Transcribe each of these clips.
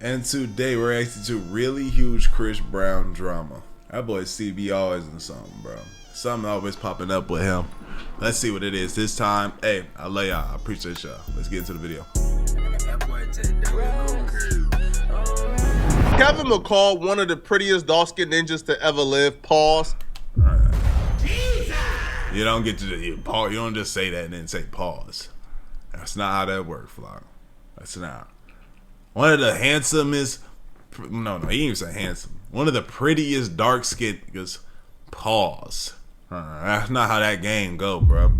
And today we're reacting to really huge Chris Brown drama. That boy CB always in something, bro. Something always popping up with him. Let's see what it is this time. Hey, I love y'all. I appreciate y'all. Let's get into the video. Kevin McCall, one of the prettiest dark-skinned ninjas to ever live. Pause. Right. You don't get to you don't just say that and then say pause. That's not how that works, Flock. That's not. One of the handsomest, no, he didn't even say handsome. One of the prettiest dark skinned niggas. Pause. That's not how that game go, bro.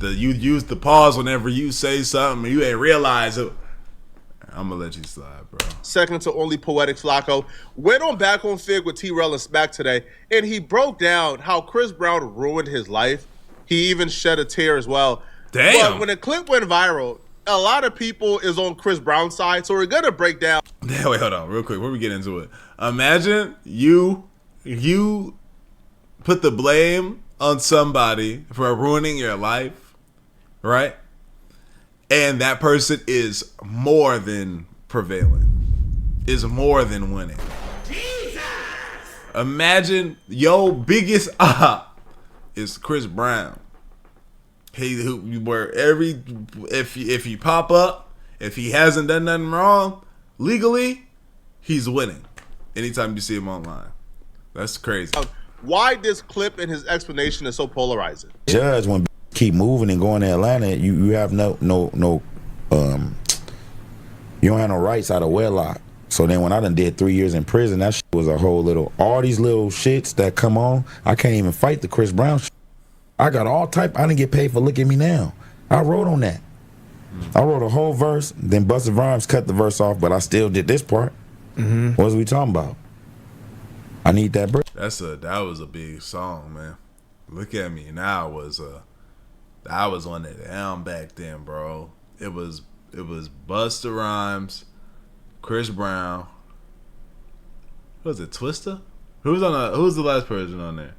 You use the pause whenever you say something and you ain't realize it. I'm gonna let you slide, bro. Second to only Poetic Flacco went on Back on Fig with T-Rell and Smack today, and he broke down how Chris Brown ruined his life. He even shed a tear as well. Damn. But when the clip went viral, a lot of people is on Chris Brown's side, so we're gonna break down. Wait, hold on, real quick, before we get into it. Imagine you put the blame on somebody for ruining your life, right? And that person is more than prevailing, is more than winning. Jesus! Imagine your biggest is Chris Brown. If you pop up, if he hasn't done nothing wrong, legally, he's winning. Anytime you see him online. That's crazy. Why this clip and his explanation is so polarizing. Judge, when keep moving and going to Atlanta, you have no you don't have no rights out of wedlock. So then when I done did 3 years in prison, that shit was a whole little, all these little shits that come on, I can't even fight the Chris Brown shit. I got all type, I didn't get paid for Look At Me Now. I wrote on that. I wrote a whole verse, then Busta Rhymes cut the verse off, but I still did this part. What was we talking about? I need that break. That was a big song, man. Look At Me Now was I was on it down back then, bro. It was Busta Rhymes, Chris Brown. Who was it, Twista? Who was the last person on there?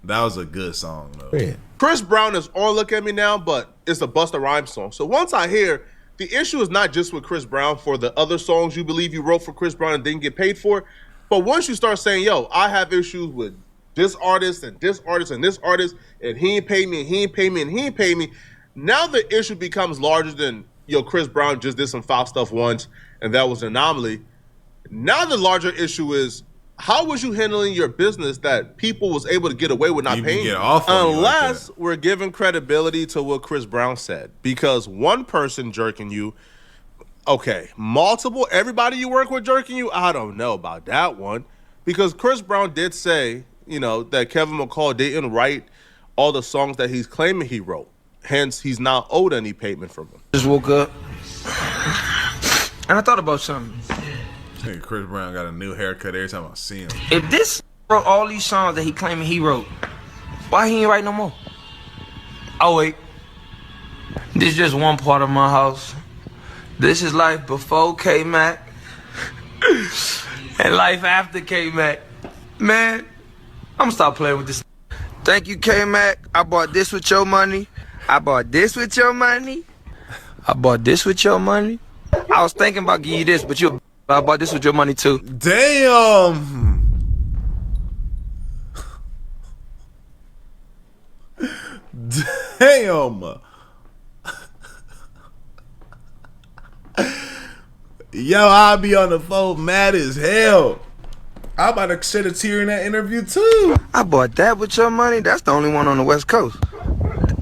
That was a good song though. Yeah. Chris Brown is on Look At Me Now, but it's a Busta Rhymes song. So once I hear, the issue is not just with Chris Brown for the other songs you believe you wrote for Chris Brown and didn't get paid for. But once you start saying, yo, I have issues with this artist and this artist and this artist, and he ain't paid me, and he ain't paid me, and he ain't paid me, now the issue becomes larger than, yo, Chris Brown just did some foul stuff once, and that was an anomaly. Now the larger issue is, how was you handling your business that people was able to get away with not paying you? Unless we're giving credibility to what Chris Brown said. Because one person jerking you, okay, multiple, everybody you work with jerking you, I don't know about that one. Because Chris Brown did say, you know, that Kevin McCall didn't write all the songs that he's claiming he wrote. Hence, he's not owed any payment from him. Just woke up and I thought about something. I think Chris Brown got a new haircut every time I see him. If this wrote all these songs that he claiming he wrote, why he ain't write no more? Oh wait, this is just one part of my house. This is life before K-Mac and life after K-Mac. Man, I'm gonna stop playing with this. Thank you, K-Mac. I bought this with your money. I bought this with your money. I bought this with your money. I was thinking about giving you this, but I bought this with your money too. Damn. Damn. Yo, I'll be on the phone mad as hell. I'm about to shed a tear in that interview too. I bought that with your money. That's the only one on the West Coast.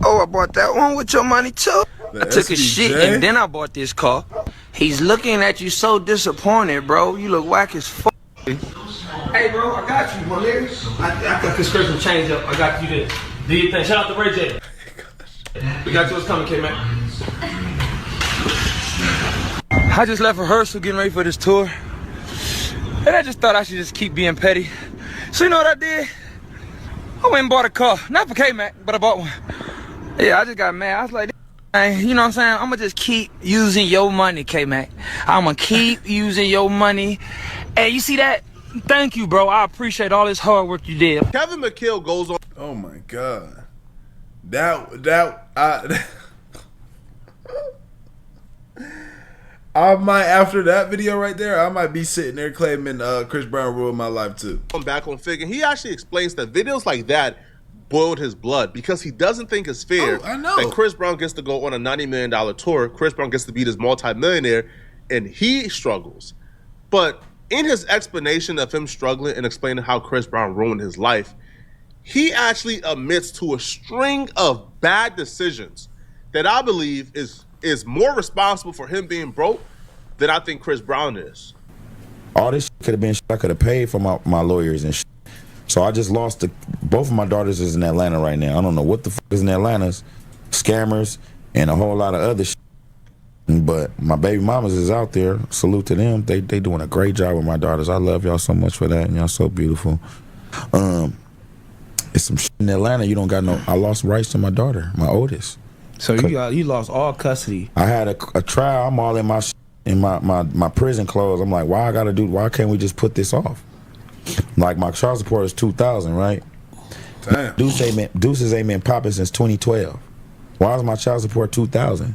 Oh, I bought that one with your money too. I took a shit and then I bought this car. He's looking at you so disappointed, bro. You look whack as fuck. Hey, bro, I got you, my nigga. I got this Christmas change up. I got you this. Do your thing. Shout out to Ray J. We got you what's coming, K-Man. I just left rehearsal getting ready for this tour. And I just thought I should just keep being petty. So you know what I did? I went and bought a car. Not for K-Mac, but I bought one. Yeah, I just got mad. I was like, hey, you know what I'm saying? I'm going to just keep using your money, K-Mac. I'm going to keep using your money. Hey, you see that? Thank you, bro. I appreciate all this hard work you did. Kevin McCall goes on. Oh my God. I might, after that video right there, I might be sitting there claiming Chris Brown ruined my life too. Come back on Fig, and he actually explains that videos like that boiled his blood because he doesn't think it's fair that Chris Brown gets to go on a $90 million tour. Chris Brown gets to be this multi-millionaire, and he struggles. But in his explanation of him struggling and explaining how Chris Brown ruined his life, he actually admits to a string of bad decisions that I believe is more responsible for him being broke than I think Chris Brown is. All this could have been shit I could have paid for my lawyers and shit. So I just lost both of my daughters is in Atlanta right now. I don't know what the fuck is in Atlanta. Scammers and a whole lot of other shit. But my baby mamas is out there. Salute to them. They doing a great job with my daughters. I love y'all so much for that. And y'all so beautiful. It's some shit in Atlanta. You don't got no. I lost rights to my daughter, my oldest. So you lost all custody. I had a trial. I'm all in my prison clothes. I'm like, why can't we just put this off? Like my child support is $2,000, right? Damn. Deuces ain't been popping since 2012. Why is my child support $2,000?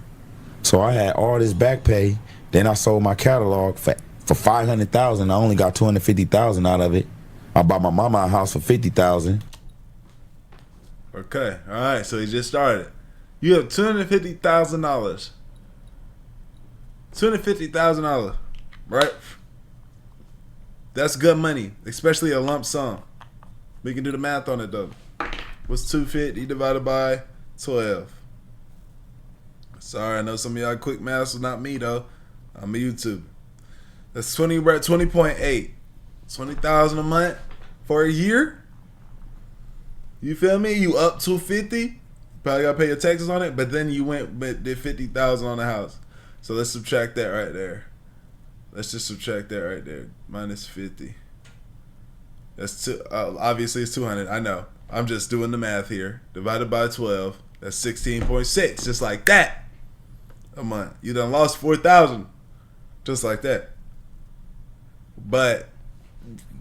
So I had all this back pay. Then I sold my catalog for $500,000. I only got $250,000 out of it. I bought my mama a house for $50,000. Okay, all right. So he just started. You have $250,000. $250,000, right? That's good money, especially a lump sum. We can do the math on it though. What's 250 divided by 12? Sorry, I know some of y'all quick math, so not me though. I'm a YouTube. That's 20. We're at 20.8. 20,000 a month for a year. You feel me? You up 250. Probably gotta pay your taxes on it, but then you did 50,000 on the house. So let's subtract that right there. Let's just subtract that right there. Minus 50. That's obviously it's 200. I know. I'm just doing the math here. Divided by 12. That's 16.6. Just like that. A month. You done lost 4,000. Just like that. But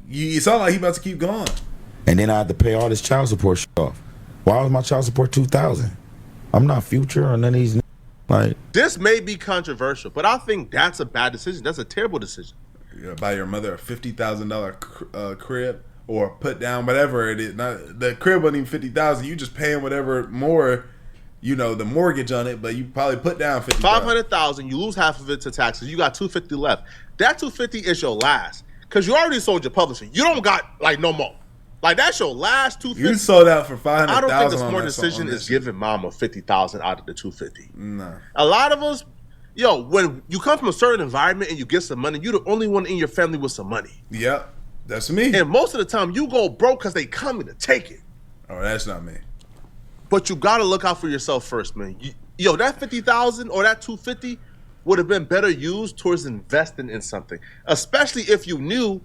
you sound like he about to keep going. And then I had to pay all this child support shit off. Why was my child support $2,000? I'm not Future or none of these. Like, this may be controversial, but I think that's a bad decision. That's a terrible decision. You buy your mother a $50,000 crib or put down whatever it is. Not, the crib wasn't even $50,000. You just paying whatever more, the mortgage on it. But you probably put down $50,000. $500,000. You lose half of it to taxes. You got $250 left. That $250 is your last because you already sold your publishing. You don't got no more. Like that's your last $250. You sold out for $500,000. I don't think the smart decision is giving mama $50,000 out of the $250. No. A lot of us, when you come from a certain environment and you get some money, you're the only one in your family with some money. Yep, that's me. And most of the time, you go broke because they coming to take it. Oh, that's not me. But you got to look out for yourself first, man. That $50,000 or that $250 would have been better used towards investing in something, especially if you knew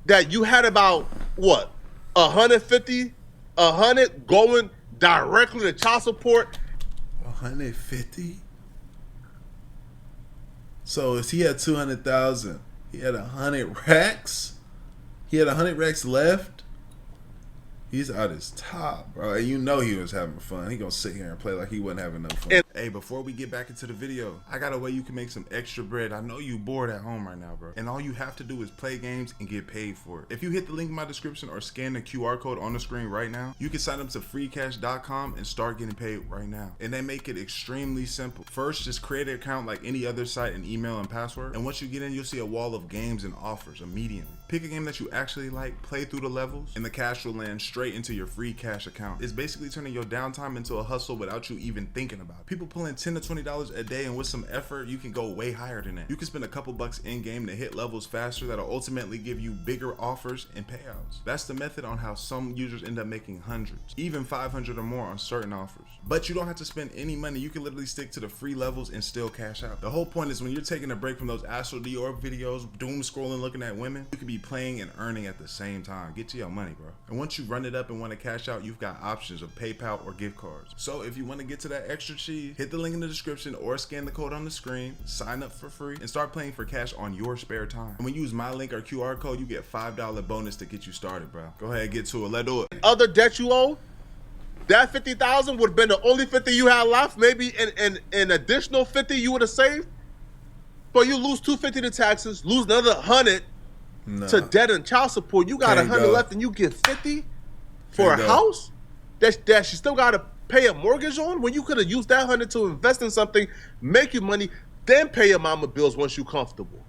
that you had about what 150, 100 going directly to child support. 150. So if he had 200,000, he had 100 racks. He had 100 racks left. He's at his top, bro. And he was having fun. He gonna sit here and play like he wasn't having no fun. Hey, before we get back into the video, I got a way you can make some extra bread. I know you bored at home right now, bro. And all you have to do is play games and get paid for it. If you hit the link in my description or scan the QR code on the screen right now, you can sign up to freecash.com and start getting paid right now. And they make it extremely simple. First, just create an account like any other site and email and password. And once you get in, you'll see a wall of games and offers immediately. Pick a game that you actually like, play through the levels, and the cash will land straight into your free cash account. It's basically turning your downtime into a hustle without you even thinking about it. People pulling $10 to $20 a day, and with some effort, you can go way higher than that. You can spend a couple bucks in game to hit levels faster that'll ultimately give you bigger offers and payouts. That's the method on how some users end up making hundreds, even 500 or more on certain offers. But you don't have to spend any money. You can literally stick to the free levels and still cash out. The whole point is when you're taking a break from those Astral Dior videos, doom scrolling, looking at women, you can be playing and earning at the same time. Get to your money, bro. And once you run it up and want to cash out, you've got options of PayPal or gift cards. So if you want to get to that extra cheese, hit the link in the description or scan the code on the screen, sign up for free, and start playing for cash on your spare time. And when you use my link or QR code, you get $5 bonus to get you started, bro. Go ahead, get to it. Let's do it. Other debt you owe, that $50,000 would have been the only $50 you had left. Maybe an additional $50 you would have saved. But you lose $250 to taxes, lose another $100 to debt and child support. You got $100 left, and you get $50 for a house that she still got to pay a mortgage on. When you could have used that $100 to invest in something, make you money, then pay your mama bills once you comfortable.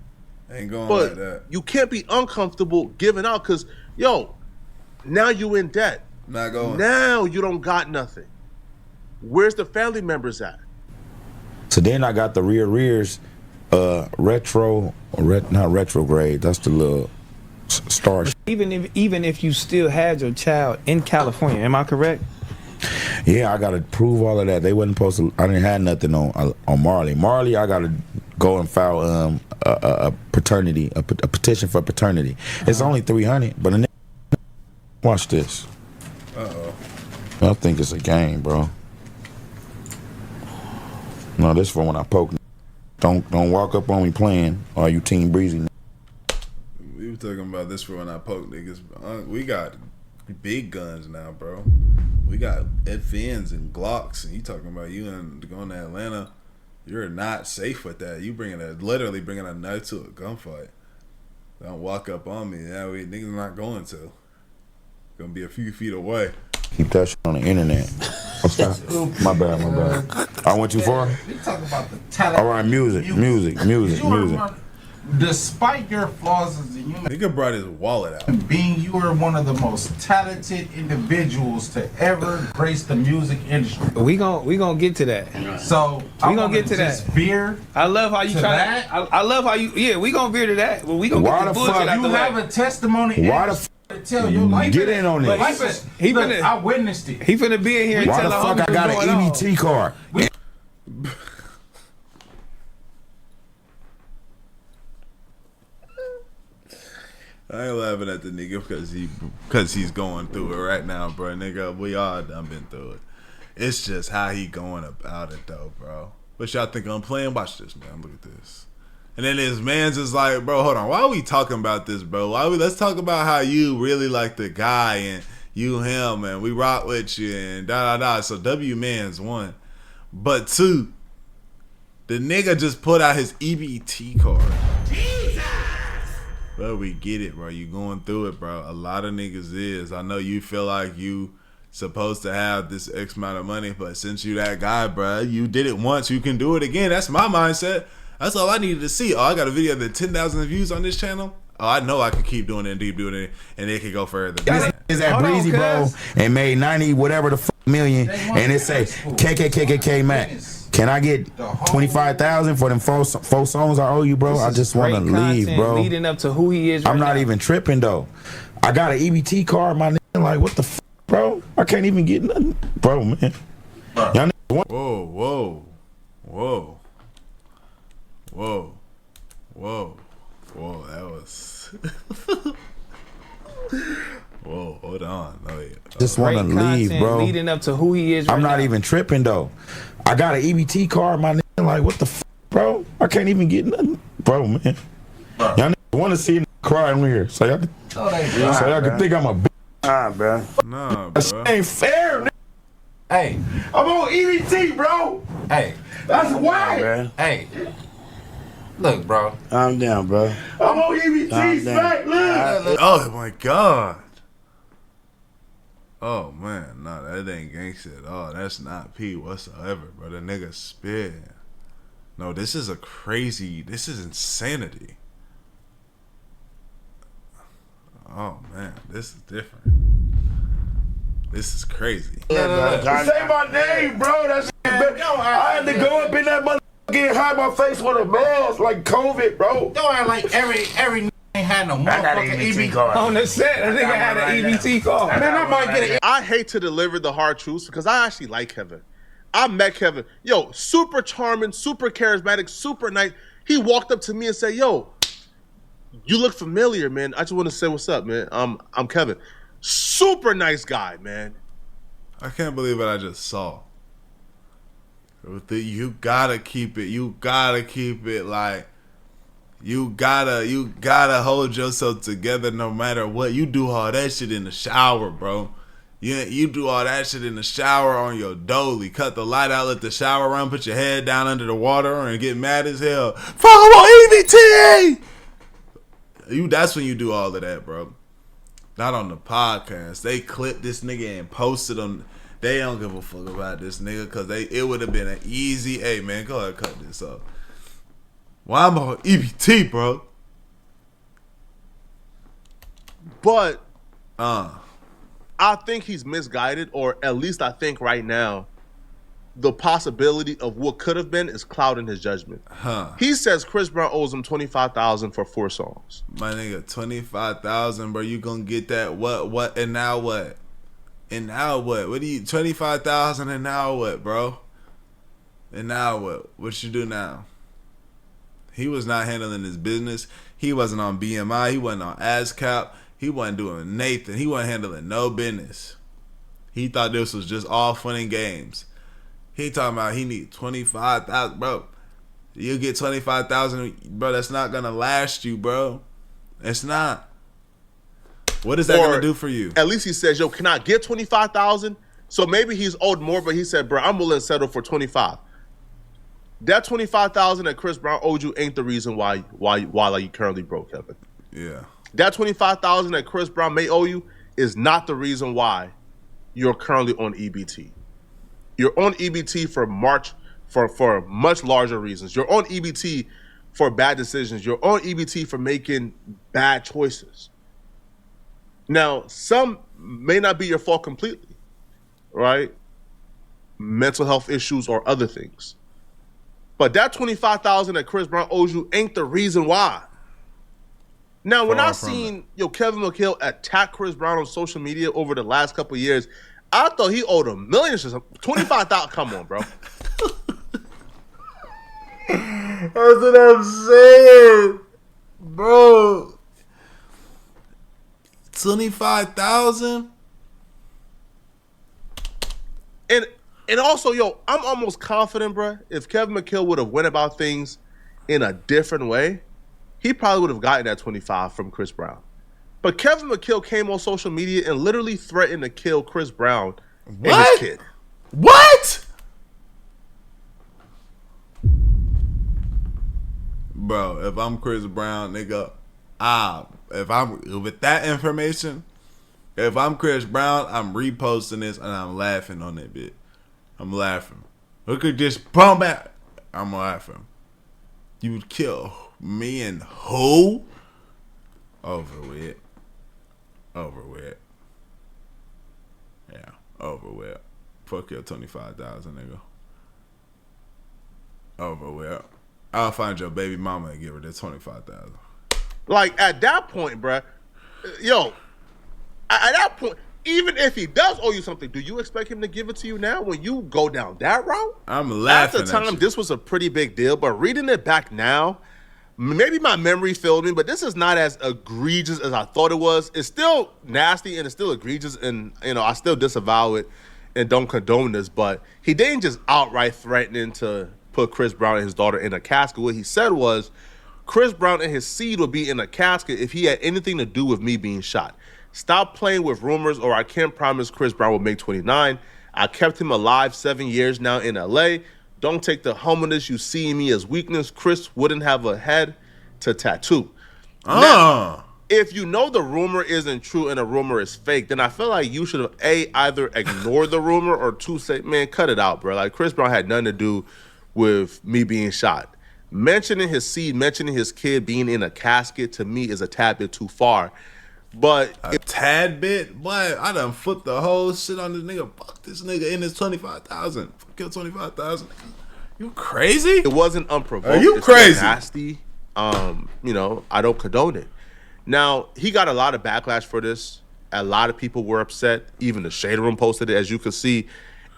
Ain't going but like that. You can't be uncomfortable giving out because, now you in debt. Not going. Now you don't got nothing. Where's the family members at? So then I got the rears, not retrograde. That's the little star. Even if you still had your child in California, am I correct? Yeah, I gotta prove all of that. They wasn't supposed to. I didn't have nothing on Marley. Marley, I gotta go and file a paternity, a petition for paternity. It's only $300, but watch this. I think it's a game, bro. No, this for when I poke. Don't walk up on me playing. Or you Team Breezy? We were talking about this for when I poke niggas. We got big guns now, bro. We got FNs and Glocks, and you talking about you and going to Atlanta. You're not safe with that. You literally bringing a knife to a gunfight. Don't walk up on me. That way, niggas not going to. Gonna be a few feet away. Keep that shit on the internet. What's that? My bad. I went too far? We talk about the talent. All right, music. Despite your flaws as a human Nigga brought his wallet out. being, you are one of the most talented individuals to ever grace the music industry. We gonna get to that. So We gonna get to that. Veer. I love how you try that? to. I love how you. Yeah, we gonna veer to that. But we gonna Why get the the bullshit fuck out You the have way. a testimony. Why the to tell your life. Get in on But this. I witnessed it. He finna be in here and Why tell the her fuck I got an EBT card? I ain't laughing at the nigga because he's going through it right now, bro. Nigga, we all done been through it. It's just how he going about it, though, bro. What y'all think I'm playing? Watch this, man. Look at this. And then his man's just like, bro, hold on. Why are we talking about this, bro? Let's talk about how you really like the guy and you him and we rock with you and da. So W man's one. But two, the nigga just put out his EBT card. Bro, we get it, bro. You going through it, bro. A lot of niggas is. I know you feel like you supposed to have this X amount of money, but since you that guy, bro, you did it once, you can do it again. That's my mindset. That's all I needed to see. Oh, I got a video that 10,000 views on this channel. Oh, I know I could keep doing it and keep doing it, and it could go further. Is that Breezy, bro, and made 90 whatever the fuck million, and it say KKKKK Mac. Can I get 25,000 for them four songs I owe you, bro? I just want to leave, bro. Leading up to who he is. I'm not even tripping though. I got an EBT card, my nigga. Like what the fuck, bro? I can't even get nothing, bro, man. Y'all niggas want. Whoa. That was. Whoa, hold on. Oh, yeah. Just want to leave, bro. Leading up to who he is. I'm not even tripping though. I got an EBT card, my nigga. Like what the fuck, bro? I can't even get nothing, bro, man. Y'all niggas want to see me cry in here, so y'all can think I'm a bitch. Nah, bro. Nah, That shit ain't fair, nigga. Hey, I'm on EBT, bro. hey, That's why. Bro. hey. Look, bro. Calm down, bro. I'm on EBT, Calm smack, down. look. Oh my god. Oh man, nah, that ain't gangsta at all. That's not P whatsoever, bro. The nigga spit. No, this is insanity. Oh man, this is different. This is crazy. Say my name, bro. That's I had to go up in that motherfucker hide my face with a mask like COVID, bro. Don't act like every ain't had no motherfucking EBT card. On the set, I think I had an EBT call. Man, I might get it. I hate to deliver the hard truths because I actually like Kevin. I met Kevin. Yo, super charming, super charismatic, super nice. He walked up to me and said, yo, you look familiar, man. I just want to say what's up, man. I'm Kevin. Super nice guy, man. I can't believe what I just saw. You gotta keep it. You gotta keep it like. You gotta hold yourself together no matter what. You do all that shit in the shower, bro. You do all that shit in the shower on your dolly. Cut the light out, let the shower run, put your head down under the water, and get mad as hell. Fuck, I'm on EBT! That's when you do all of that, bro. Not on the podcast. They clipped this nigga and posted on. They don't give a fuck about this nigga because it would have been an easy. Hey man, go ahead, cut this up. Why I'm on EBT, bro? But I think he's misguided, or at least I think right now the possibility of what could have been is clouding his judgment. He says Chris Brown owes him $25,000 for 4 songs. My nigga, $25,000, bro. You gonna get that? What? And now what? And now what? What do you? $25,000 and now what, bro? And now what? What you do now? He was not handling his business. He wasn't on BMI. He wasn't on ASCAP. He wasn't doing Nathan. He wasn't handling no business. He thought this was just all fun and games. He talking about he need $25,000, bro. You get $25,000, bro. That's not gonna last you, bro. It's not. What is that gonna do for you? At least he says, "Yo, can I get $25,000?" So maybe he's owed more, but he said, "Bro, I'm willing to settle for $25." That $25,000 that Chris Brown owed you ain't the reason why you currently broke, Kevin. Yeah. That $25,000 that Chris Brown may owe you is not the reason why you're currently on EBT. You're on EBT for much larger reasons. You're on EBT for bad decisions. You're on EBT for making bad choices. Now, some may not be your fault completely, right? Mental health issues or other things. But that $25,000 that Chris Brown owes you ain't the reason why. Now, when I seen Kevin McCall attack Chris Brown on social media over the last couple of years, I thought he owed him millions. $25,000. Come on, bro. That's what I'm saying, bro. $25,000. And also, I'm almost confident, bro. If Kevin McCall would have went about things in a different way, he probably would have gotten that $25,000 from Chris Brown. But Kevin McCall came on social media and literally threatened to kill Chris Brown and his kid. What? Bro, if I'm Chris Brown, nigga, if I'm with that information, if I'm Chris Brown, I'm reposting this and I'm laughing on that bit. I'm laughing. Look at this bum back. I'm laughing. You would kill me and who? Over with. Yeah, over with. Fuck your $25,000, nigga. Over with. I'll find your baby mama and give her that $25,000. Like, at that point, bruh, at that point, even if he does owe you something, do you expect him to give it to you now when you go down that route? I'm laughing at the time, this was a pretty big deal, but reading it back now, maybe my memory failed me, but this is not as egregious as I thought it was. It's still nasty and it's still egregious, and I still disavow it and don't condone this, but he didn't just outright threatening to put Chris Brown and his daughter in a casket. What he said was, Chris Brown and his seed would be in a casket if he had anything to do with me being shot. Stop playing with rumors, or I can't promise Chris Brown will make 29. I kept him alive 7 years now in LA. Don't take the humbleness you see in me as weakness. Chris wouldn't have a head to tattoo. Now, if you know the rumor isn't true and a rumor is fake, then I feel like you should have either ignored the rumor or two, say, man, cut it out, bro. Like, Chris Brown had nothing to do with me being shot. Mentioning his seed, mentioning his kid being in a casket, to me is a tad bit too far. But a tad bit? What? I done flipped the whole shit on this nigga. Fuck this nigga in his $25,000. Fuck your $25,000. You crazy? It wasn't unprovoked. Are you crazy? Nasty. I don't condone it. Now, he got a lot of backlash for this. A lot of people were upset. Even the Shade Room posted it, as you could see.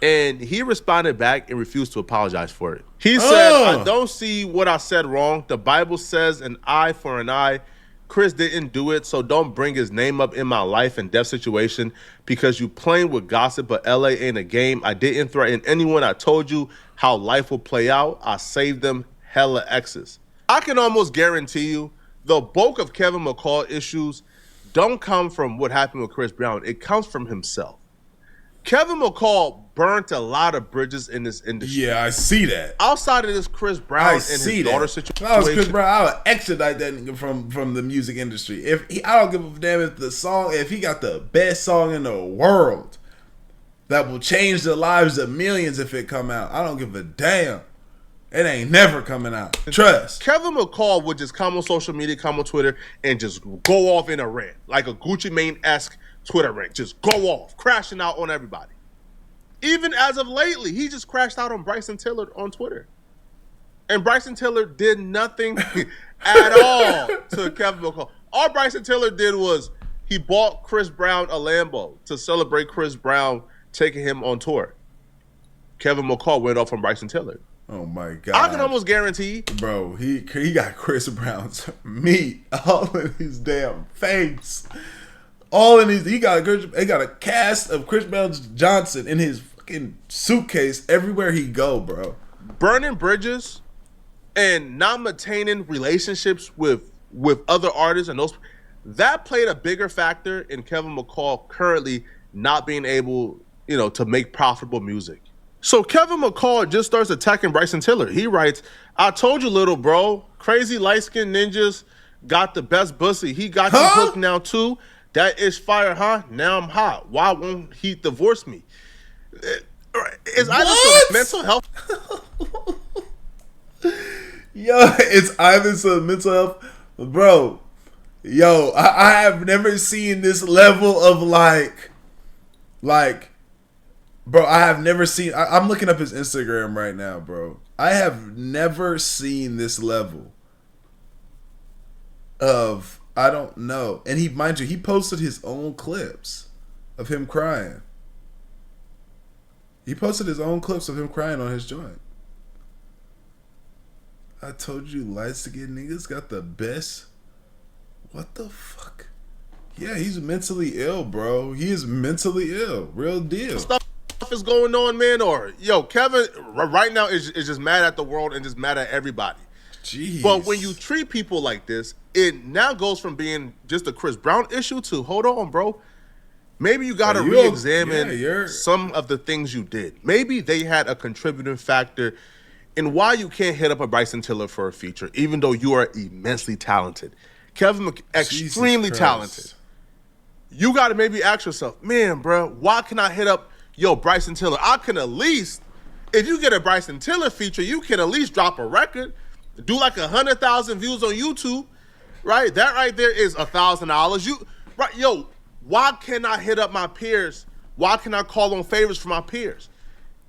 And he responded back and refused to apologize for it. He said, I don't see what I said wrong. The Bible says an eye for an eye. Chris didn't do it, so don't bring his name up in my life and death situation because you playing with gossip, but LA ain't a game. I didn't threaten anyone. I told you how life will play out. I saved them hella X's. I can almost guarantee you the bulk of Kevin McCall issues don't come from what happened with Chris Brown. It comes from himself. Kevin McCall burnt a lot of bridges in this industry. Yeah, I see that. Outside of this Chris Brown and his daughter situation. If I was Chris Brown, I would extradite that nigga from the music industry. I don't give a damn if he got the best song in the world that will change the lives of millions if it come out. I don't give a damn. It ain't never coming out. Trust. Kevin McCall would just come on social media, come on Twitter, and just go off in a rant. Like a Gucci Mane-esque Twitter rant. Just go off, crashing out on everybody. Even as of lately, he just crashed out on Bryson Tiller on Twitter. And Bryson Tiller did nothing at all to Kevin McCall. All Bryson Tiller did was he bought Chris Brown a Lambo to celebrate Chris Brown taking him on tour. Kevin McCall went off on Bryson Tiller. Oh my God. I can almost guarantee. Bro, he got Chris Brown's meat all in his damn face. All in his, he got a cast of Chris Brown Johnson in his fucking suitcase everywhere he go, bro. Burning bridges and not maintaining relationships with other artists and those that played a bigger factor in Kevin McCall currently not being able, to make profitable music. So Kevin McCall just starts attacking Bryson Tiller. He writes, "I told you, little bro, crazy light-skinned ninjas got the best pussy. He got you hooked now too. That is fire, huh? Now I'm hot. Why won't he divorce me?" It's either some mental health. Yo, it's either some mental health, bro. Yo, I have never seen this level of like, bro. I have never seen. I'm looking up his Instagram right now, bro. I have never seen this level of I don't know. And mind you, he posted his own clips of him crying. He posted his own clips of him crying on his joint. I told you, light-skinned niggas got the best. What the fuck? Yeah, he's mentally ill, bro. He is mentally ill. Real deal. Stuff is going on, man. Or, Kevin right now is just mad at the world and just mad at everybody. Jeez. But when you treat people like this, it now goes from being just a Chris Brown issue to, hold on, bro. Maybe you got to re-examine some of the things you did. Maybe they had a contributing factor in why you can't hit up a Bryson Tiller for a feature, even though you are immensely talented. Kevin, extremely talented. You got to maybe ask yourself, man, bro, why can I hit up, Bryson Tiller? I can at least, if you get a Bryson Tiller feature, you can at least drop a record, do like 100,000 views on YouTube, right? That right there is $1,000. Why can't I hit up my peers? Why can I call on favors for my peers?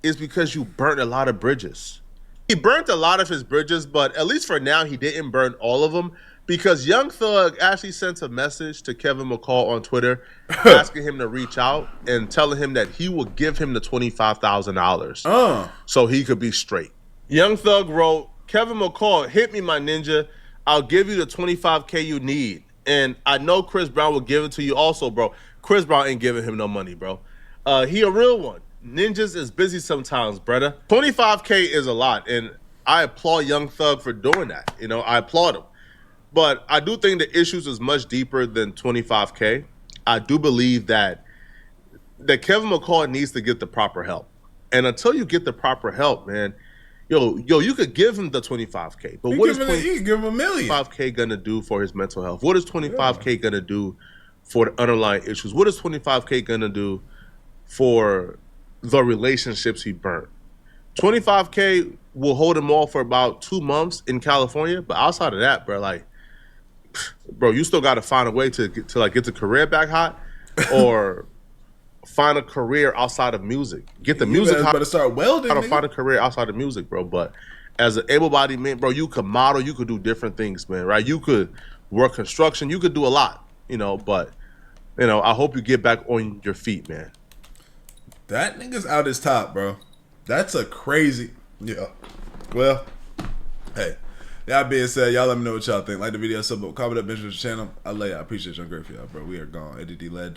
It's because you burnt a lot of bridges. He burnt a lot of his bridges, but at least for now, he didn't burn all of them because Young Thug actually sent a message to Kevin McCall on Twitter asking him to reach out and telling him that he will give him the $25,000 so he could be straight. Young Thug wrote, "Kevin McCall, hit me, my ninja. I'll give you the $25K you need. And I know Chris Brown will give it to you also, bro." Chris Brown ain't giving him no money, bro. He a real one. Ninjas is busy sometimes, brother. $25K is a lot, and I applaud Young Thug for doing that. I applaud him. But I do think the issues is much deeper than $25K. I do believe that Kevin McCall needs to get the proper help. And until you get the proper help, man, you could give him the $25K, but what is you can give him $1 million. $25K gonna do for his mental health? What is $25K gonna do for the underlying issues? What is $25K gonna do for the relationships he burnt? $25K will hold him off for about 2 months in California, but outside of that, bro, you still got to find a way to get the career back hot, or find a career outside of music. Get the music hot. Better start welding. Gotta find a career outside of music, bro. But as an able-bodied man, bro, you could model, you could do different things, man. Right? You could work construction, you could do a lot, But I hope you get back on your feet, man. That nigga's out his top, bro. That's a crazy. Yeah. Well, hey. That being said, y'all let me know what y'all think. Like the video, sub up, comment up, mention the channel. I appreciate y'all. Great for y'all, bro. We are gone. ADD led.